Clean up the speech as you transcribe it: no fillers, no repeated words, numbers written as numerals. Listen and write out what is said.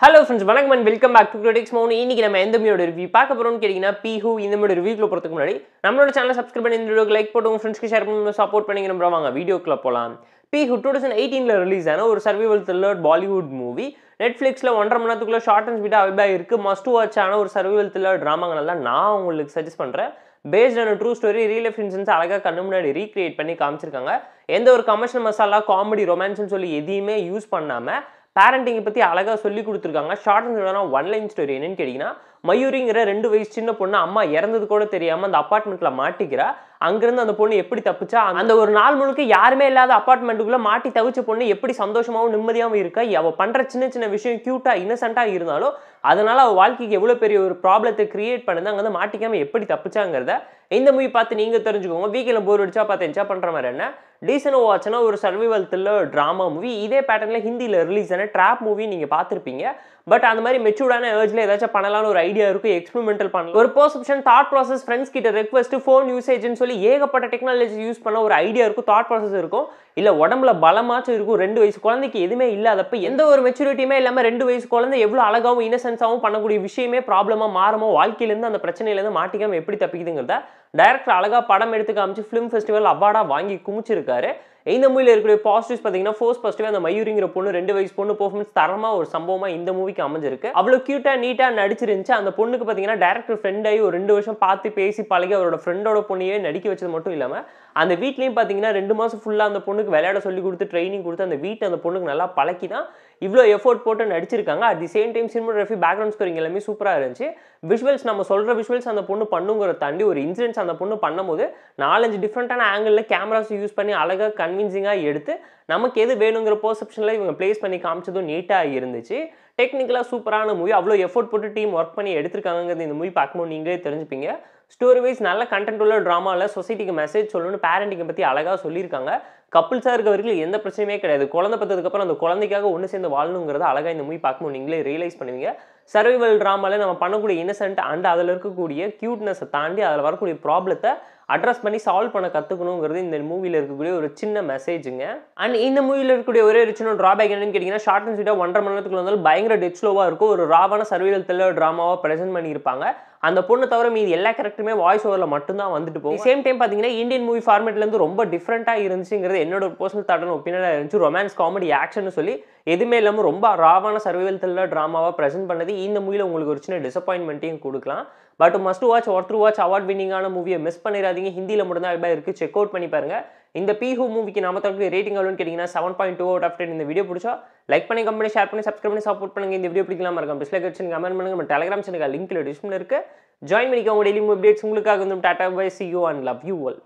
Hello friends, வணக்கம் and welcome back to Critics Moon. இன்னைக்கு நம்ம எந்த மூவியோட ரிவ்யூ பார்க்க போறோம்னு கேட்டிங்கன்னா பீஹூ இந்த மூவியோட ரிவ்யூக்குள்ள போறதுக்கு முன்னாடி நம்மளோட சேனலை சப்ஸ்கிரைப் பண்ணி இந்த வீடியோக்கு லைக் போட்டு உங்க ஃப்ரெண்ட்ஸ்க்கு ஷேர் பண்ணி சப்போர்ட் பண்ணிங்க நம்ம வாங்க வீடியோக்குள்ள போலாம். பீஹூ 2018ல ரிலீஸ் ஆன ஒரு சர்வைவல் த்ரில்லர் பாலிவுட் மூவி. நெட்ஃபிளிக்ஸ்ல 1.5 மணி நேரத்துக்குள்ள ஷார்ட் அண்ட் ஸ்வீட்டா அவைலபிளா இருக்கு. மஸ்ட் வாட்ச் ஆன ஒரு சர்வைவல் த்ரில்லர் டிராமாங்கலாம் நான் உங்களுக்கு சஜஸ்ட் பண்றேன். Based on true story real life incidents அழகா கண்ணு முன்னாடி ரீக்ரியேட் பண்ணி காமிச்சிருக்காங்க. எந்த ஒரு கமர்ஷியல் மசாலா காமெடி ரொமான்ஸ்னு சொல்லி எதையுமே யூஸ் பண்ணாம பேரண்டிங் பத்தி அழகா சொல்லி கொடுத்துருக்காங்க. ஷார்ட் அண்ட் ஸ்வீட்டான ஒன் லைன் ஸ்டோரி என்னன்னு கேட்டீங்கன்னா, மயூரிங்கிற 2 வயசு சின்ன பொண்ணு அம்மா இறந்தது கூட தெரியாம அந்த அபார்ட்மெண்ட்ல மாட்டிக்கிறா. அங்கிருந்து அந்த பொண்ணு எப்படி தப்பிச்சா, அந்த ஒரு நாள் முழுக்க யாருமே இல்லாத அபார்ட்மெண்ட்டுக்குள்ள மாட்டி தவிச்ச பொண்ணு எப்படி சந்தோஷமாவும் நிம்மதியாகவும் இருக்கா. அவ பண்ற சின்ன சின்ன விஷயம் கியூட்டா இன்னசென்ட்டா இருந்தாலும் அதனால அவ வாழ்க்கைக்கு எவ்வளவு பெரிய ஒரு ப்ராப்ளத்தை கிரியேட் பண்ணுது, அங்க வந்து மாட்டிக்காம எப்படி தப்பிச்சாங்கிறத இந்த மூவி பார்த்து நீங்க தெரிஞ்சுக்கோங்க. வீக்கெண்ட்ல போர் அடிச்சா பார்த்து என்ஜாய் பண்ற மாதிரி என்ன டீசன்ட் வாட்ச்னா ஒரு சர்வைவல் த்ரில்லர் டிராமா மூவி. இதே பேட்டர்ன்ல ஹிந்தியில ரிலீஸ் ஆன ட்ராப் மூவி நீங்க பார்த்திருப்பீங்க. பட் அந்த மாதிரி மெச்சூர்டான ஏர்ஜ்ல ஏதாச்சும் பண்ணலாம்னு ஒரு ஐடியா இருக்கும், எக்ஸ்பெரிமெண்டல் பண்ணலாம். ஒரு பெர்செப்ஷன், தாட் ப்ராசஸ், ஃப்ரெண்ட்ஸ் கிட்ட ரெக்வெஸ்ட், ஃபோன் யூசேஜ்னு சொல்லி ஏகப்பட்ட டெக்னாலஜி யூஸ் பண்ண ஒரு ஐடியா இருக்கும், தாட் ப்ராசஸ் இருக்கும். இல்ல உடம்புல பலமாச்சும் இருக்கும். 2 வயசு குழந்தைக்கு எதுவுமே இல்லாதப்ப எந்த ஒரு மெச்சூரிட்டியுமே இல்லாம 2 வயசு குழந்தை எவ்வளவு அழகாவும் இன்னசென்ஸாவும் பண்ணக்கூடிய விஷயமே ப்ராப்ளமா மாறுமோ, வாழ்க்கையில இருந்து அந்த பிரச்சனையில இருந்து மாட்டிக்காம எப்படி தப்பிக்குதுங்கிறத டைரக்டர் அழகா படம் எடுத்து காமிச்சு ஃபிலிம் ஃபெஸ்டிவல் அவார்டா வாங்கி குமிச்சிருக்காரு. இந்த மூவில இருக்கக்கூடிய பாசிட்டிவ்ஸ் பாத்தீங்கன்னா, ஃபர்ஸ்ட் பாசிட்டிவ் அந்த மயூரிங்கிற பொண்ணு 2 வயசு பொண்ணு பெர்ஃபார்மன்ஸ் தரமா ஒரு சம்பவமா இந்த மூவிக்கு அமைஞ்சிருக்கு. அவ்வளவு கியூட்டா நீட்டா நடிச்சிருந்துச்சு. அந்த பொண்ணுக்கு பாத்தீங்கன்னா டைரக்டர் ஃப்ரெண்ட் ஆகி ஒரு 2 வருஷம் பார்த்து பேசி பழகி அவரோட ஃப்ரெண்டோட பொண்ணையே நடிக்க வச்சது மட்டும் இல்லாம அந்த வீட்லயும் பாத்தீங்கன்னா 2 மாசம் ஃபுல்லா அந்த பொண்ணுக்கு விளையாட சொல்லி கொடுத்து ட்ரைனிங் கொடுத்து அந்த வீட்டை அந்த பொண்ணுக்கு நல்லா பழக்கி தான் இவ்வளோ எஃபோர்ட் போட்டு நடிச்சிருக்காங்க. At the same time cinematography, background scoring எல்லாமே சூப்பரா இருந்துச்சு. விஷுவல்ஸ் நம்ம சொல்ற விஷுவல்ஸ் அந்த பொண்ணு பண்ணுங்கிறத தாண்டி ஒரு இன்சிடென்ட்ஸ் அந்த பொண்ணு பண்ணும்போது 4-5 டிஃப்ரெண்டான ஆங்கிள் கேமராஸ் யூஸ் பண்ணி அழகா கன்வின்சிங்கா எடுத்து நமக்கு எது வேணுங்கிற பெர்செப்ஷன்ல இவங்க பிளேஸ் பண்ணி காமிச்சதும் நீட்டா இருந்துச்சு. டெக்னிக்கலா சூப்பரான மூவி. அவ்வளோ எஃபோர்ட் போட்டு டீம் ஒர்க் பண்ணி எடுத்திருக்காங்கிறது இந்த மூவி பார்க்கும்போது நீங்களே தெரிஞ்சுப்பீங்க. ஸ்டோரி வைஸ் நல்ல கண்டென்ட் உள்ள டிராமாவில் சொசைட்டிக்கு மெசேஜ் சொல்லணும்னு பேரண்டிங்கை பற்றி அழகாக சொல்லியிருக்காங்க. கப்புள்ஸாக இருக்கவர்கள் எந்த பிரச்சனையுமே கிடையாது. குழந்தை பற்றதுக்கப்புறம் அந்த குழந்தைக்காக ஒன்று சேர்ந்து வாழணுங்கிறத அழகாக இந்த மூவி பார்க்கும்போது நீங்களே ரியலைஸ் பண்ணுவீங்க. சர்வைவல் ட்ராமாவில் நம்ம பண்ணக்கூடிய இன்னசென்ட் அண்ட் அதில் இருக்கக்கூடிய க்யூட்னஸை தாண்டி அதில் வரக்கூடிய ப்ராப்ளத்தை அட்ரஸ் பண்ணி சால்வ் பண்ண கற்றுக்கணுங்கிறது இந்த மூவியில் இருக்கக்கூடிய ஒரு சின்ன மெசேஜுங்க. அண்ட் இந்த மூவியில் இருக்கக்கூடிய ஒரே ஒரு சின்ன ட்ராபேக் என்னன்னு கேட்டிங்கன்னா, ஷார்ட் அண்ட் ஸ்வீட்டாக 1.5 மணி நேரத்துக்குள்ள வந்தாலும் பயங்கர டெட் ஸ்லோவாக இருக்கும். ஒரு ராவான சர்வைவல் த்ரில்லர் ட்ராமாவாக ப்ரெசென்ட் பண்ணியிருப்பாங்க. அந்த பொண்ணு தவிர மீதி எல்லா கேரக்டருமே வாய்ஸ் ஓவரில் மட்டும்தான் வந்துட்டு போகும். சேம் டைம் பார்த்தீங்கன்னா இந்தியன் மூவி ஃபார்மேட்லேருந்து ரொம்ப டிஃப்ரெண்ட்டாக இருந்துச்சுங்கிறது என்னோட ஒரு பர்சனல் தாட்டான ஒப்பீனியனாக இருந்துச்சு. ரொமான்ஸ், காமெடி, ஆக்ஷன் சொல்லி எதுவுமே இல்லாமல் ரொம்ப ராவான சர்வைவல் த்ரில்லர் ட்ராமாவாக ப்ரெசென்ட் பண்ணது இந்த மூவியில் உங்களுக்கு ஒரு சின்ன டிசப்பாயின்மெண்ட்டையும் கொடுக்கலாம். But must watch worth watch award வின்னிங்கான மூவியை மிஸ் பண்ணிடாதீங்க. ஹிந்தியில் மட்டும்தான் அவைலபிளாக இருக்குது, செக் அவுட் பண்ணி பாருங்க. இந்த பீஹூ மூவிக்கு நாம தரக்கூடிய ரேட்டிங் எவ்வளோன்னு கேட்டிங்கன்னா 7.2 அவுட் ஆஃப் 10. இந்த வீடியோ பிடிச்சா லைக் பண்ணி, கமெண்ட் பண்ணி, ஷேர் பண்ணி, சப்ஸ்கிரைப் பண்ணி சப்போர்ட் பண்ணுங்க. இந்த வீடியோ பிடிக்கலாம் மறக்காம டிஸ்லைக் அடிச்சு கமெண்ட் பண்ணுங்க. நம்ம டெலிகிராம் சேனல் லிங்க்ல டிஸ்கிரிப்ஷன்ல இருக்கு, ஜாயின் பண்ணிக்கோங்க. டெய்லி அப்டேட்ஸ் உங்களுக்காக வந்து tata bye, see you and love you all.